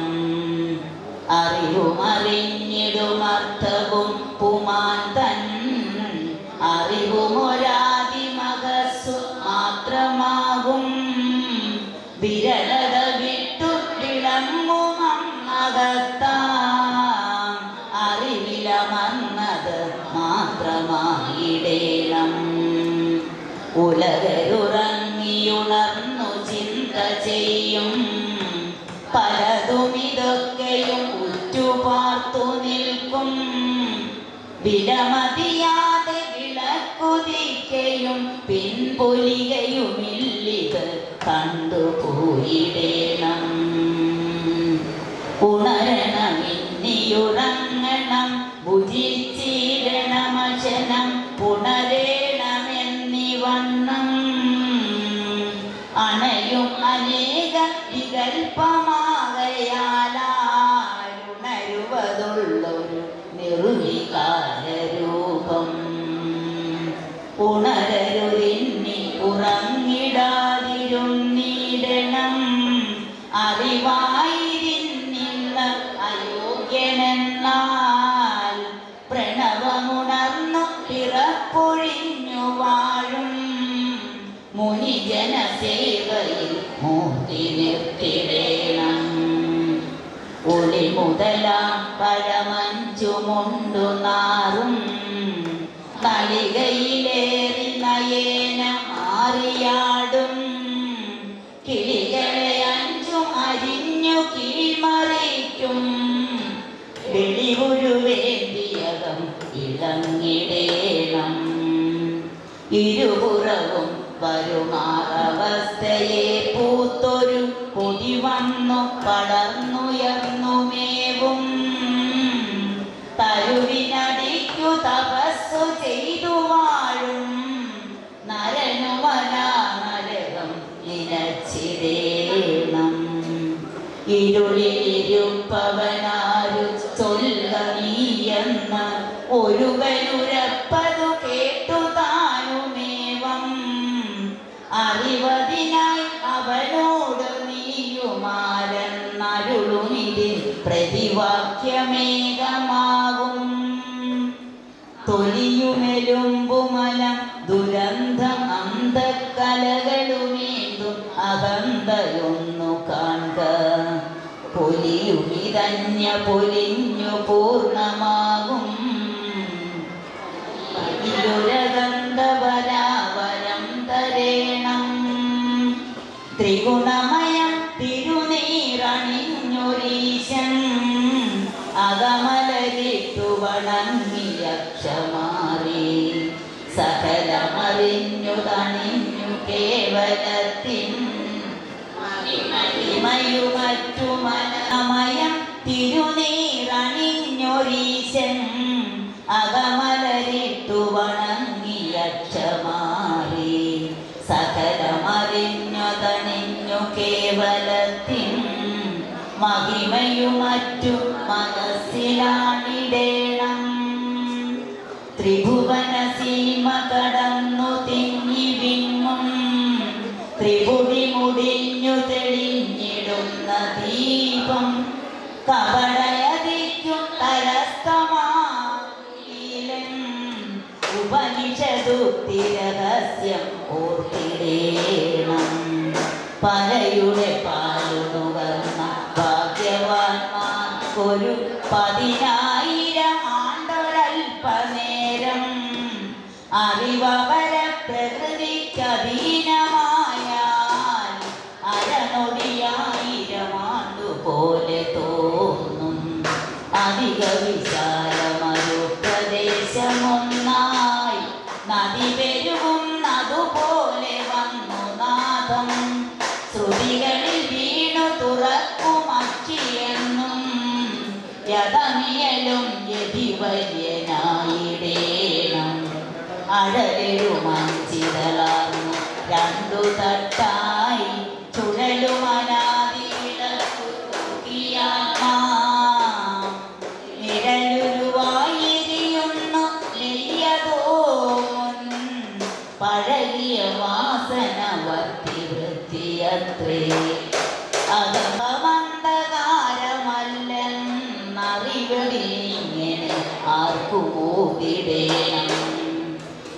അറിവും അറിഞ്ഞിടുമർത്ഥവും പുമാൻ തൻ അറിവുമൊരാദിമകസ്സു മാത്രമാകും. വിരളത വിട്ടു വിളങ്ങുമന്നകത്താം അറിവിലമർന്നത് മാത്രമായിടേണം. ഉലകരുറങ്ങിയുണർന്നു ചിന്ത ചെയ്യും പലതുമിതൊക്കെയും ഉറ്റുപാർത്തു നിൽക്കും. വിലമതിയാതെ വിളക്കുതിക്കയും പിൻപൊലികയുമില്ലിത് കണ്ടുപോയിടേണം. ഉണരണമിന്നിയുറങ്ങണം ഭുജിച്ചിരണമശനം പുണരേണമെന്നിവണ്ണം. അണയും അനേക വികൽപ്പമാകയാലുണരുവതുള്ളൊരു നിർവികാരരൂപം. ഉണരരുതിന്നി ഉറങ്ങിടാതിരുന്നിടണം. അറിവായിരുന്നിന്ന് അയോഗ്യനെന്നാൽ പ്രണവമുണർന്നു പിറപ്പൊഴിഞ്ഞു വാഴും. മുനിജന സേവയിൽ മൂർത്തി നിർത്തിടേണം. ഒളി മുതലാം പഴമഞ്ചുമുണ്ടു നാറും തളികയിലേറി നയേന മാറിയാടും. കിളികളെ അഞ്ചും അരിഞ്ഞു കീഴ്മറിക്കും. വെളിവുരുവേന്തിയകം ഇളങ്ങിടേണം. ഇരുപുറവും വരുമാറവസ്ഥയെ പൂത്തൊരു കൊതി വന്നു പടർന്നുയർന്നുമേവും. തരുവിനടിക്കു തപസ്സു ചെയ്തു വാഴും നരനുമനാനരകം നിലച്ചിടേണം. ഇരുളിലിരുപ്പവനാരു ചൊല്ല നീയെന്ന് ഒരുവനുരപ്പതു കേട്ടു താനുമേവം. അറിവതിനായി അവനോട് നീയുമാരെന്നരുളുമിതിൽ പ്രതിവാക്യമേകമാകും. തൊലിയുമെലുമ്പുമലം ദുരന്തം അന്ധക്കലകളുമേന്തും അകന്തയൊന്നു കാൺക. പൊലിയുമിതന്യ പൊലിഞ്ഞു പൂർണ്ണമാകും. ഇരുരഗന്ധവരാവരം തരേണം. ത്രിഗുണമയം തിരുനീറണിഞ്ഞൊരീശൻ അകമലരിട്ടു വണങ്ങിയക്ഷമാറി. സകലമറിഞ്ഞു തണിഞ്ഞു കേവലത്തിൻ മഹിമയുമറ്റു മനമയം തിരുനീറണിഞ്ഞൊരീശൻ അകമലരിട്ടു വണങ്ങിയക്ഷമാറി. സകലമറിഞ്ഞു തണിഞ്ഞു കേവലത്തിൻ മഹിമയുമറ്റു മനസ്സിലാണിടേണം. ത്രിഭുവന സീമ കടന്നു തിങ്ങി വിങ്ങും ത്രിഭുവി മുടിഞ്ഞു തെളിഞ്ഞിടുന്ന ദീപം. കപടയതിക്കും തരസ്ഥമാ ഉപനിഷ പലയുടെ പാലുണുകർന്ന ഭാഗ്യവാന്മാർക്കൊരു 10,000 ആണ്ടൊരൽപ്പനേരം അറിവപര പ്രകൃതിക്കധീനമായാൽ അരനൊടിയായിരമാണ്ടുപോലെ തോന്നും. അധിക വിശാലമൊരു പ്രദേശമൊന്നായി നദി പെരുകുന്നതുപോലെ വന്നു നാദം. ശ്രുതികളിൽ വീണു തുറക്കുമക്കിയെന്നും യഥമിയലും യതിവര്യനായിടേണം. അഴലെഴുമഞ്ചിതളാർന്നു 2 തട്ടായി ചുഴലുമനാദിവിളക്കുയാത്മാ നിഴലുരുവായിരിയുന്നു നെയ്യതോൻ പഴകിയ വാസനവർത്തി വൃത്തിയത്രേ. അകമന്ധകാരമല്ലെന്നറിവതിങ്ങനെ ആർക്കുമോതിടേണം.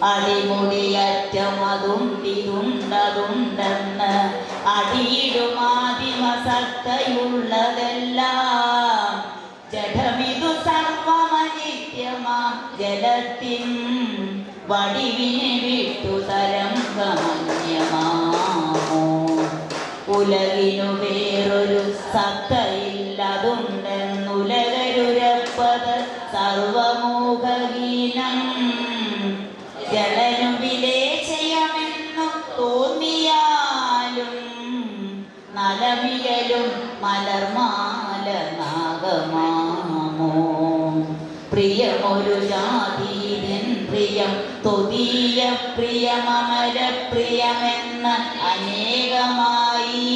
അടിമുടിയറ്റമതുണ്ടിതുണ്ടതുണ്ടെന്ന് അടിയിടുമാതിമസത്തയുള്ളതെല്ലാം ജഡമിതു സർവമനിത്യമാം ജലത്തിൻ വടിവിനെ വിട്ടു തരംഗമന്യമാമോ. ഉലകിനു വേറൊരു സത്തയില്ലതുണ്ടെന്നുലകരുരപ്പത് സർവമോഹഹീനം. ജലനു വിലേചയമെന്നു തോന്നിയാലും നലമികലും മലർമാല നാഗമാമോ. പ്രിയമൊരു ജാതീതിൻ പ്രിയം തൊതീയ പ്രിയമമരപ്രിയമെന്ന് അനേകമായി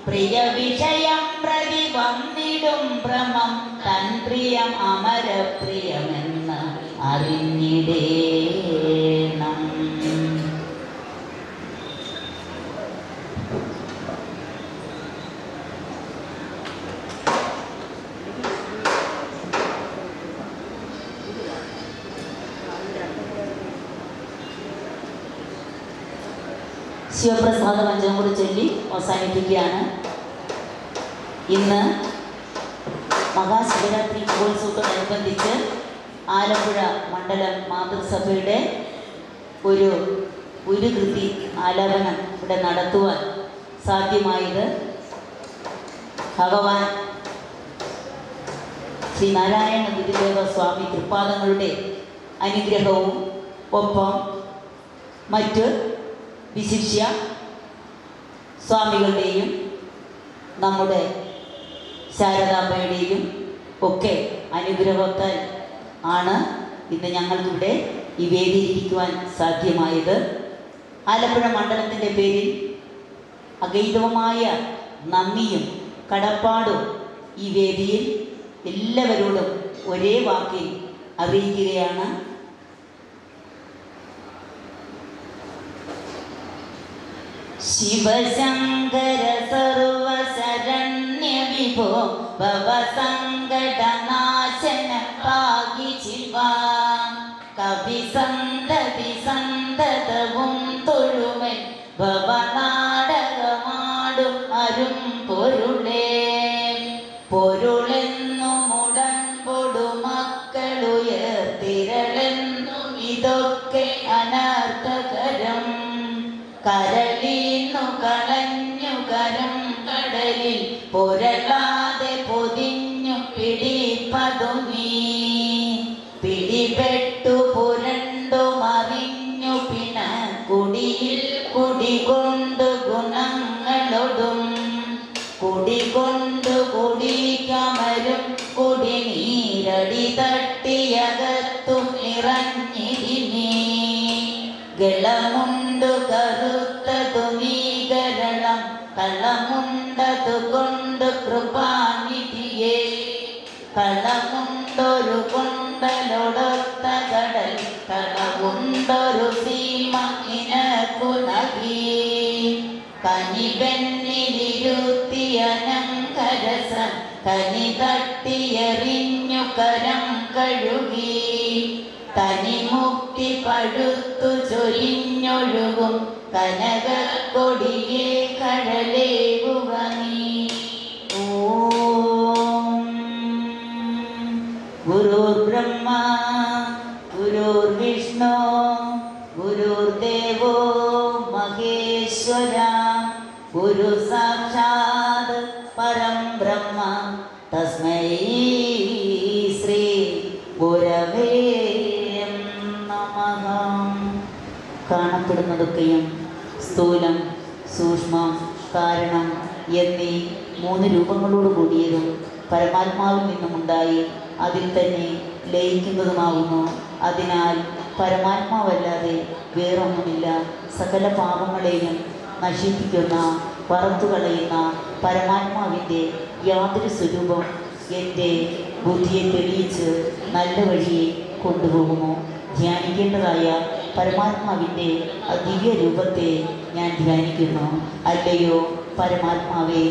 പ്രിയ വിഷയം പ്രതി വന്നിടും ഭ്രമം തൻ പ്രിയം അമരപ്രിയമെന്ന് അറിഞ്ഞിടേണം. ശിവപ്രസാദ പഞ്ചകം കൂടി ചൊല്ലി അവസാനിപ്പിക്കുകയാണ്. ഇന്ന് മഹാശിവരാത്രി മഹോത്സവത്തോടനുബന്ധിച്ച് ആലപ്പുഴ മണ്ഡലം മാതൃസഭയുടെ ഒരു കൃതി ആലാപനം ഇവിടെ നടത്തുവാൻ സാധ്യമായത് ഭഗവാൻ ശ്രീ നാരായണ ഗുരുദേവ സ്വാമി തൃപ്പാദങ്ങളുടെ അനുഗ്രഹവും ഒപ്പം മറ്റ് വിശിഷ്യ സ്വാമികളുടെയും നമ്മുടെ ശാരദാമ്മയുടെയും ഒക്കെ അനുഗ്രഹത്താൽ ആണ് ഇന്ന് ഞങ്ങൾക്കിവിടെ ഈ വേദിയിലിരിക്കുവാൻ സാധ്യമായത്. ആലപ്പുഴ മണ്ഡലത്തിൻ്റെ പേരിൽ അഗൈതവമായ നന്ദിയും കടപ്പാടും ഈ വേദിയിൽ എല്ലാവരോടും ഒരേ വാക്കിൽ അറിയിക്കുകയാണ്. ശിവശങ്കര സർവശരണ്യ വിഭോ ഭവസങ്കടനാശന പാകി ശിവ. കവിസന്തതി സന്തതവും തൊഴുമൻ ഭവനാടകമാടും അരും പൊരുളേ. പൊരുളെന്നു മുടൻപൊടു മക്കളുയർത്തിരളെന്നും ഇതൊക്കെ അനർത്ഥകരം. കരളീന്നു കളഞ്ഞു കരം കടലിൽ പുരളാതെ പൊതിഞ്ഞു പിടിപ്പതു നീ. പിടിപെട്ടു പുരണ്ടു മറിഞ്ഞു പിണ കുടിയിൽ കുടികൊണ്ടു ഗുണങ്ങളൊടും. കുടികൊണ്ടു കുടിക്കമരും കുടിനീരടി തട്ടിയകത്തു നിറഞ്ഞിരിനീ. ഗളമുണ്ടു കറുത്തതു നീകരളം കളമുണ്ടതു കൊണ്ട് കൃപാനിധിയെ. കളമുണ്ടൊരു കൊണ്ടലൊടൊത്ത കടൽ കളവുണ്ടൊരു സീമ നിനക്കു നൽകി. കനിവെന്നിലിരുത്തിയനങ്കരസൻ കനി തട്ടിയെറിഞ്ഞു കരം കഴുകി. തനിമുക്തി പഴുത്തു ചൊരിഞ്ഞൊഴുകും കനകക്കൊടിയെ കഴലേകുക നീ. ഓം ഗുരുർബ്രഹ്മ ഗുരുർവിഷ്ണു ഗുരുർദേവോ മഹേശ്വര ഗുരു സാക്ഷാത് പരം ബ്രഹ്മ തസ്മൈ ശ്രീ ഗുരവേ നമഃ. കാണപ്പെടുന്നതൊക്കെയും സ്ഥൂലം, സൂക്ഷ്മം, കാരണം എന്നീ 3 രൂപങ്ങളോട് കൂടിയതും പരമാത്മാവിൽ നിന്നുമുണ്ടായി അതിൽ തന്നെ ലയിക്കുന്നതുമാകുന്നു. അതിനാൽ പരമാത്മാവല്ലാതെ വേറൊന്നുമില്ല. സകല പാപങ്ങളെയും നശിപ്പിക്കുന്ന, വറുത്തുകളയുന്ന പരമാത്മാവിൻ്റെ യാതൊരു സ്വരൂപം എൻ്റെ ബുദ്ധിയെ തെളിയിച്ച് നല്ല വഴിയെ കൊണ്ടുപോകുമോ? ധ്യാനിക്കേണ്ടതായ പരമാത്മാവിൻ്റെ ദിവ്യ രൂപത്തെ ഞാൻ ധ്യാനിക്കുന്നു. അല്ലയോ പരമാത്മാവേ,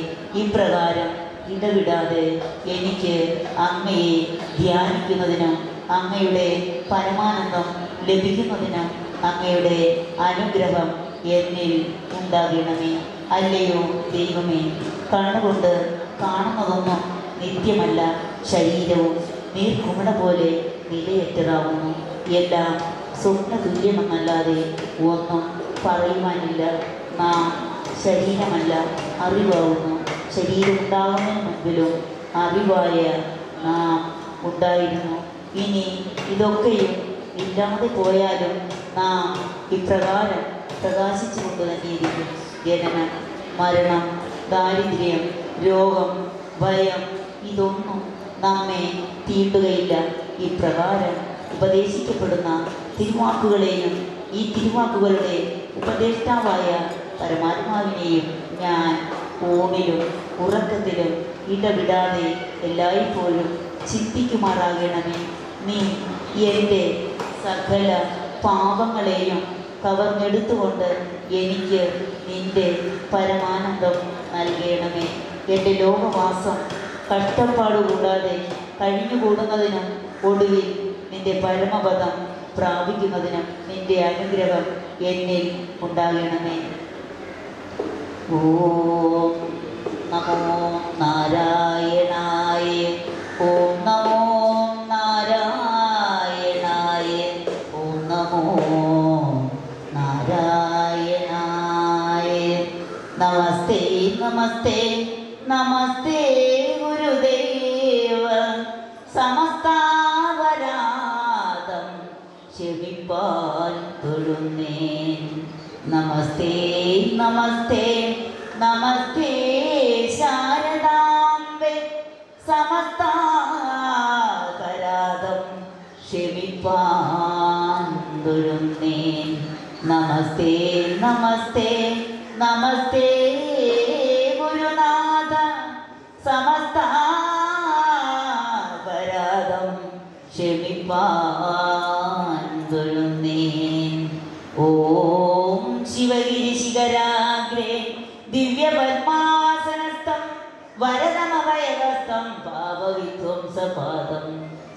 ഇപ്രകാരം ഇടവിടാതെ എനിക്ക് അങ്ങയെ ധ്യാനിക്കുന്നതിനും അങ്ങയുടെ പരമാനന്ദം ലഭിക്കുന്നതിനും അങ്ങയുടെ അനുഗ്രഹം എന്നിൽ ഉണ്ടാകണമേ. അല്ലയോ ദൈവമേ, കണ്ണുകൊണ്ട് കാണുന്നതൊന്നും നിത്യമല്ല. ശരീരവും നീർക്കുമിള പോലെ നിലയറ്റതാവുന്നു. എല്ലാം സ്വപ്ന തുല്യമെന്നല്ലാതെ ഒന്നും പറയുവാനില്ല. നാം ശരീരമല്ല, അറിവാകുന്നു. ശരീരം ഉണ്ടാകുന്നതിന് മുൻപിലും അറിവായ നാം ഉണ്ടായിരുന്നു. ഇനി ഇതൊക്കെയും ഇല്ലാതെ പോയാലും നാം ഇപ്രകാരം പ്രകാശിച്ചു കൊണ്ട് തന്നെയിരിക്കും. ജനനം, മരണം, ദാരിദ്ര്യം, രോഗം, ഭയം ഇതൊന്നും നമ്മെ തീണ്ടുകയില്ല. ഇപ്രകാരം ഉപദേശിക്കപ്പെടുന്ന തിരുവാക്കുകളെയും ഈ തിരുവാക്കുകളുടെ ഉപദേഷ്ടാവായ പരമാത്മാവിനെയും ഞാൻ ഊണിലും ഉറക്കത്തിലും ഇടവിടാതെ എല്ലായ്പ്പോഴും ചിന്തിക്കുമാറാകണമേ. നീ എൻ്റെ സകല പാപങ്ങളെയും കവർന്നെടുത്തുകൊണ്ട് എനിക്ക് നിൻ്റെ പരമാനന്ദം നൽകണമേ. എൻ്റെ ലോകവാസം കഷ്ടപ്പാടുകൂടാതെ കഴിഞ്ഞുകൂടുന്നതിനും ഒടുവിൽ നിൻ്റെ പരമപദം പ്രാപിക്കുന്നതിനും നിൻ്റെ അനുഗ്രഹം എന്നിൽ ഉണ്ടാകണമേ. ഓം നമോ നാരായണായ. ഓം നമോ നാരായണായ. ഓം നമോ നാരായണായ. നമസ്തേ നമസ്തേ നമസ്തേ ഗുരുദേവ. സമസ്താപരാധം ക്ഷമിപ്പാൻ തൊഴുന്നേൻ. നമസ്തേ നമസ്തേ നമസ്തേ ശാരദാംബേ. സമസ്താപരാധം ക്ഷമിപ്പാൻ തൊഴുന്നേൻ. നമസ്തേ നമസ്തേ നമസ്തേ ഗുരുനാഥ. സമസ്താപരാധം ക്ഷമിപ്പാൻ തൊഴുന്നേൻ. ഓം ശിവഗിരി ശിഖരാഗ്രേ ദിവ്യപദ്മാസനസ്ഥം വരദമഭയഹസ്തം പാപവിധ്വംസപാദം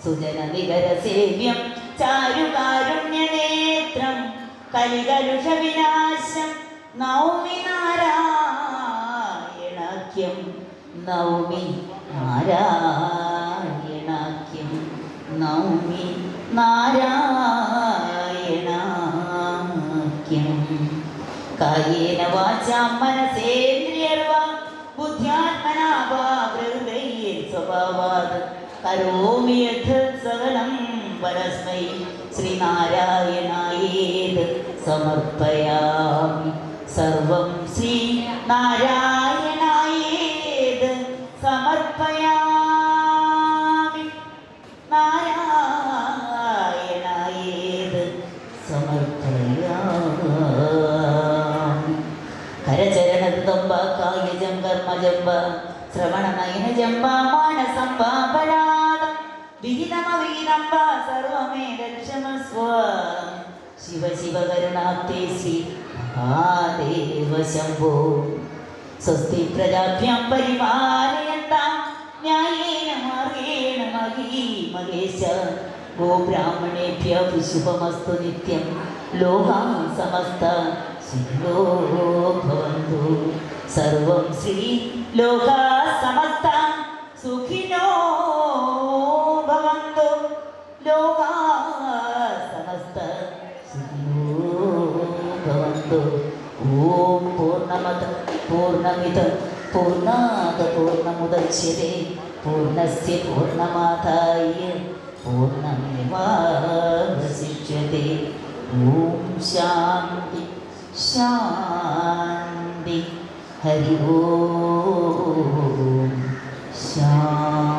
സുജനനികരസേവ്യം ചാരുകാരുണ്യനേത്രം കലികലുഷവിനാശം നൗമി നാരായണാഖ്യം. നൗമി നാരായണാഖ്യം. നൗമി നാരായണാഖ്യം. കായേന വാചാ മനസേന്ദ്രിയർവാ ബുദ്ധ്യാത്മനാ വാ പ്രകൃതൈ സ്വഭാവാത് കരോമി യഥത് സകലം പരസ്മൈ ശ്രീനാരായണായേത് സമർപ്പയാമി. സർവം ശ്രീനാരായണായേത് സമർപ്പയാമി. നാരായണായേത് സമർപ്പയാമി. കരചരണ കായജം കർമ്മജംബ ശ്രവണനയനജംബ മാനസംബ പരാദം വിഹിതമവിഹിതംബ സർവമേതക്ഷമസ്വ. ശിവ ശിവ കരുണാബ്ദേ ശ്രീ മഹാദേവ ശംഭോ. സ്വസ്തി പ്രജാഭ്യാം പരിപാലയന്താം ന്യായേന മാർഗേണ മഹീ മഹേശ. ഗോബ്രാഹ്മണേഭ്യः ശുഭമസ്തു നിത്യം. ലോകാ സമസ്ത സുഖിനോ ഭവന്തു. സർവം ശ്രീ ലോകാ സമസ്ത സുഖിനോ ഭവന്തു. ലോകാ സമസ്ത സുഖിനോ ഭവന്തു. ഓം പൂർണ്ണമദ പൂർണ്ണമിദം പൂർണ്ണാത് പൂർണ്ണമുദച്യതേ പൂർണ്ണസ്യ പൂർണ്ണമാദായ പൂർണ്ണമേവാവശിഷ്യതേ. ഓം ശാന്തി ശാന്തി. ഹരി ഓം ശാന്തി.